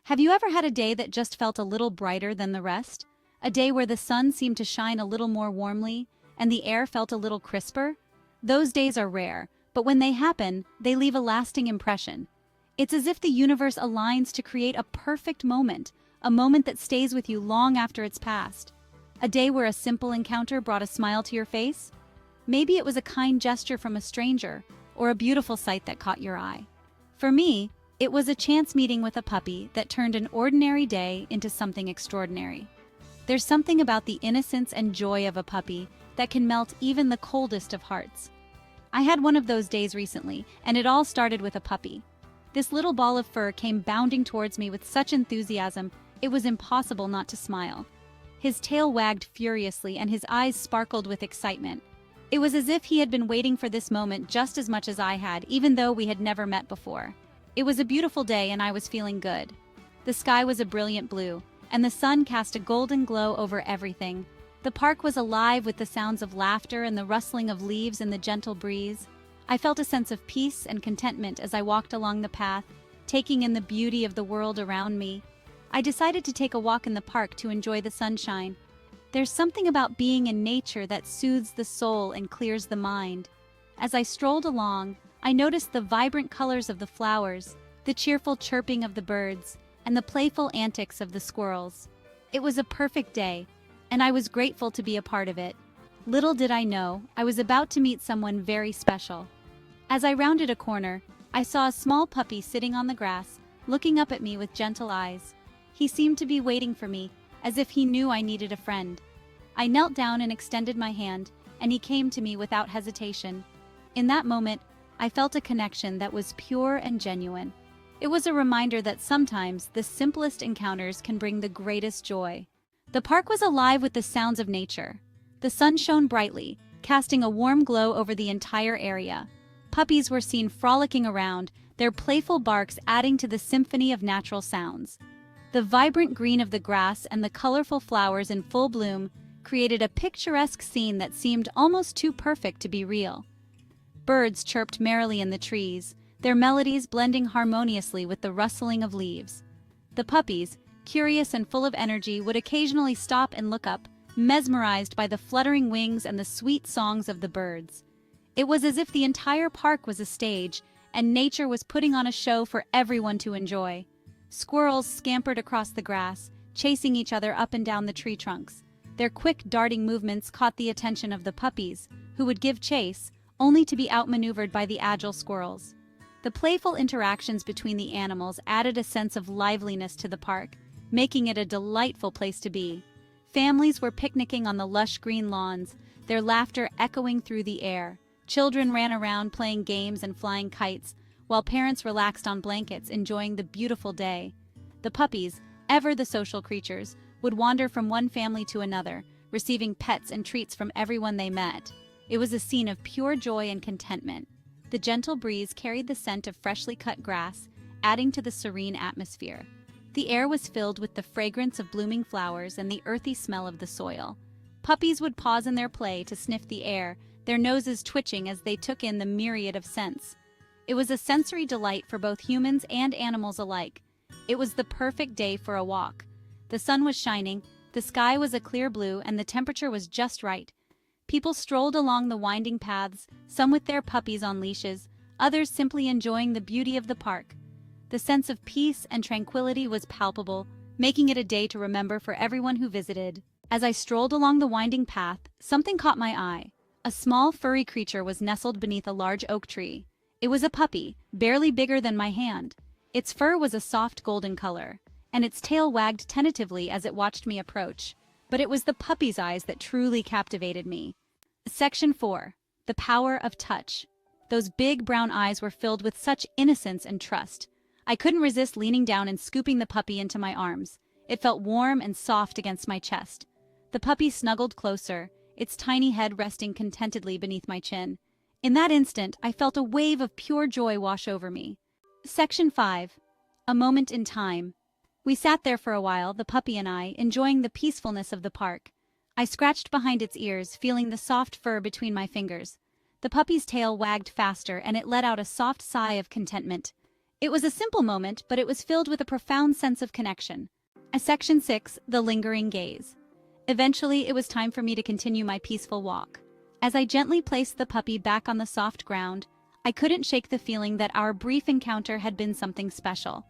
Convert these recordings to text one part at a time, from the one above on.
Have you ever had a day that just felt a little brighter than the rest? A day where the sun seemed to shine a little more warmly and the air felt a little crisper? Those days are rare, but when they happen, they leave a lasting impression. It's as if the universe aligns to create a perfect moment, a moment that stays with you long after it's passed. A day where a simple encounter brought a smile to your face? Maybe it was a kind gesture from a stranger, or a beautiful sight that caught your eye. For me, it was a chance meeting with a puppy that turned an ordinary day into something extraordinary. There's something about the innocence and joy of a puppy that can melt even the coldest of hearts. I had one of those days recently, and it all started with a puppy. This little ball of fur came bounding towards me with such enthusiasm, it was impossible not to smile. His tail wagged furiously and his eyes sparkled with excitement. It was as if he had been waiting for this moment just as much as I had, even though we had never met before. It was a beautiful day and I was feeling good. The sky was a brilliant blue, and the sun cast a golden glow over everything. The park was alive with the sounds of laughter and the rustling of leaves in the gentle breeze. I felt a sense of peace and contentment as I walked along the path, taking in the beauty of the world around me. I decided to take a walk in the park to enjoy the sunshine. There's something about being in nature that soothes the soul and clears the mind. As I strolled along, I noticed the vibrant colors of the flowers, the cheerful chirping of the birds, and the playful antics of the squirrels. It was a perfect day, and I was grateful to be a part of it. Little did I know, I was about to meet someone very special. As I rounded a corner, I saw a small puppy sitting on the grass, looking up at me with gentle eyes. He seemed to be waiting for me, as if he knew I needed a friend. I knelt down and extended my hand, and he came to me without hesitation. In that moment, I felt a connection that was pure and genuine. It was a reminder that sometimes the simplest encounters can bring the greatest joy. The park was alive with the sounds of nature. The sun shone brightly, casting a warm glow over the entire area. Puppies were seen frolicking around, their playful barks adding to the symphony of natural sounds. The vibrant green of the grass and the colorful flowers in full bloom created a picturesque scene that seemed almost too perfect to be real. Birds chirped merrily in the trees, their melodies blending harmoniously with the rustling of leaves. The puppies, curious and full of energy, would occasionally stop and look up, mesmerized by the fluttering wings and the sweet songs of the birds. It was as if the entire park was a stage, and nature was putting on a show for everyone to enjoy. Squirrels scampered across the grass, chasing each other up and down the tree trunks. Their quick, darting movements caught the attention of the puppies, who would give chase, only to be outmaneuvered by the agile squirrels. The playful interactions between the animals added a sense of liveliness to the park, making it a delightful place to be. Families were picnicking on the lush green lawns, their laughter echoing through the air. Children ran around playing games and flying kites, while parents relaxed on blankets enjoying the beautiful day. The puppies, ever the social creatures, would wander from one family to another, receiving pets and treats from everyone they met. It was a scene of pure joy and contentment. The gentle breeze carried the scent of freshly cut grass, adding to the serene atmosphere. The air was filled with the fragrance of blooming flowers and the earthy smell of the soil. Puppies would pause in their play to sniff the air, their noses twitching as they took in the myriad of scents. It was a sensory delight for both humans and animals alike. It was the perfect day for a walk. The sun was shining, the sky was a clear blue, and the temperature was just right. People strolled along the winding paths, some with their puppies on leashes, others simply enjoying the beauty of the park. The sense of peace and tranquility was palpable, making it a day to remember for everyone who visited. As I strolled along the winding path, something caught my eye. A small, furry creature was nestled beneath a large oak tree. It was a puppy, barely bigger than my hand. Its fur was a soft golden color, and its tail wagged tentatively as it watched me approach. But it was the puppy's eyes that truly captivated me. Section 4. The Power of Touch. Those big brown eyes were filled with such innocence and trust. I couldn't resist leaning down and scooping the puppy into my arms. It felt warm and soft against my chest. The puppy snuggled closer, its tiny head resting contentedly beneath my chin. In that instant, I felt a wave of pure joy wash over me. Section 5. A Moment in Time. We sat there for a while, the puppy and I, enjoying the peacefulness of the park. I scratched behind its ears, feeling the soft fur between my fingers. The puppy's tail wagged faster, and it let out a soft sigh of contentment. It was a simple moment, but it was filled with a profound sense of connection. Section 6, The Lingering Gaze. Eventually, it was time for me to continue my peaceful walk. As I gently placed the puppy back on the soft ground, I couldn't shake the feeling that our brief encounter had been something special.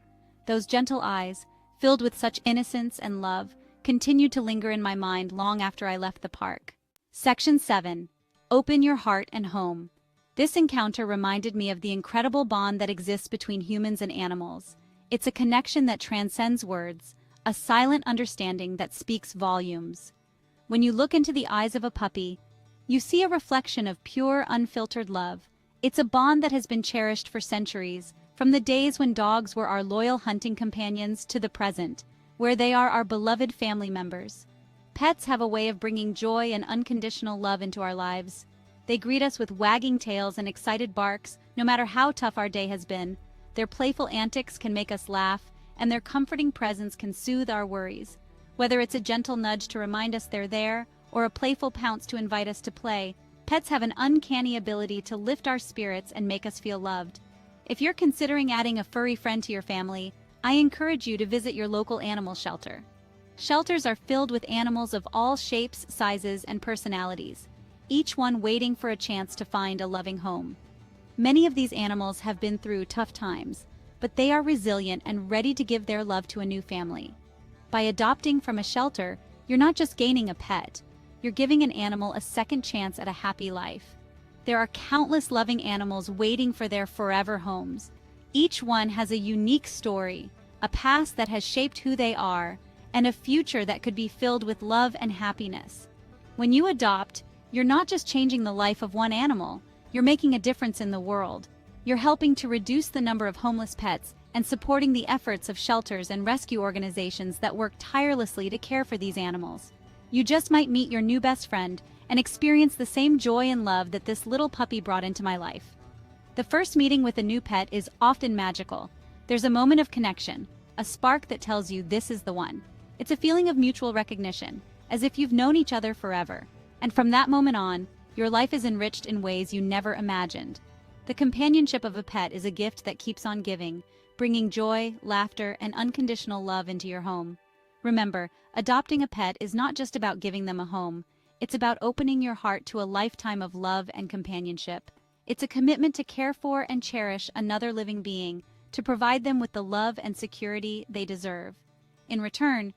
Those gentle eyes, filled with such innocence and love, continued to linger in my mind long after I left the park. Section 7. Open Your Heart and Home. This encounter reminded me of the incredible bond that exists between humans and animals. It's a connection that transcends words, a silent understanding that speaks volumes. When you look into the eyes of a puppy, you see a reflection of pure, unfiltered love. It's a bond that has been cherished for centuries, from the days when dogs were our loyal hunting companions to the present, where they are our beloved family members. Pets have a way of bringing joy and unconditional love into our lives. They greet us with wagging tails and excited barks, no matter how tough our day has been. Their playful antics can make us laugh, and their comforting presence can soothe our worries. Whether it's a gentle nudge to remind us they're there, or a playful pounce to invite us to play, pets have an uncanny ability to lift our spirits and make us feel loved. If you're considering adding a furry friend to your family, I encourage you to visit your local animal shelter. Shelters are filled with animals of all shapes, sizes, and personalities, each one waiting for a chance to find a loving home. Many of these animals have been through tough times, but they are resilient and ready to give their love to a new family. By adopting from a shelter, you're not just gaining a pet, you're giving an animal a second chance at a happy life. There are countless loving animals waiting for their forever homes. Each one has a unique story, a past that has shaped who they are, and a future that could be filled with love and happiness. When you adopt, you're not just changing the life of one animal, you're making a difference in the world. You're helping to reduce the number of homeless pets and supporting the efforts of shelters and rescue organizations that work tirelessly to care for these animals. You just might meet your new best friend and experience the same joy and love that this little puppy brought into my life. The first meeting with a new pet is often magical. There's a moment of connection, a spark that tells you this is the one. It's a feeling of mutual recognition, as if you've known each other forever. And from that moment on, your life is enriched in ways you never imagined. The companionship of a pet is a gift that keeps on giving, bringing joy, laughter, and unconditional love into your home. Remember, adopting a pet is not just about giving them a home. It's about opening your heart to a lifetime of love and companionship. It's a commitment to care for and cherish another living being, to provide them with the love and security they deserve. In return,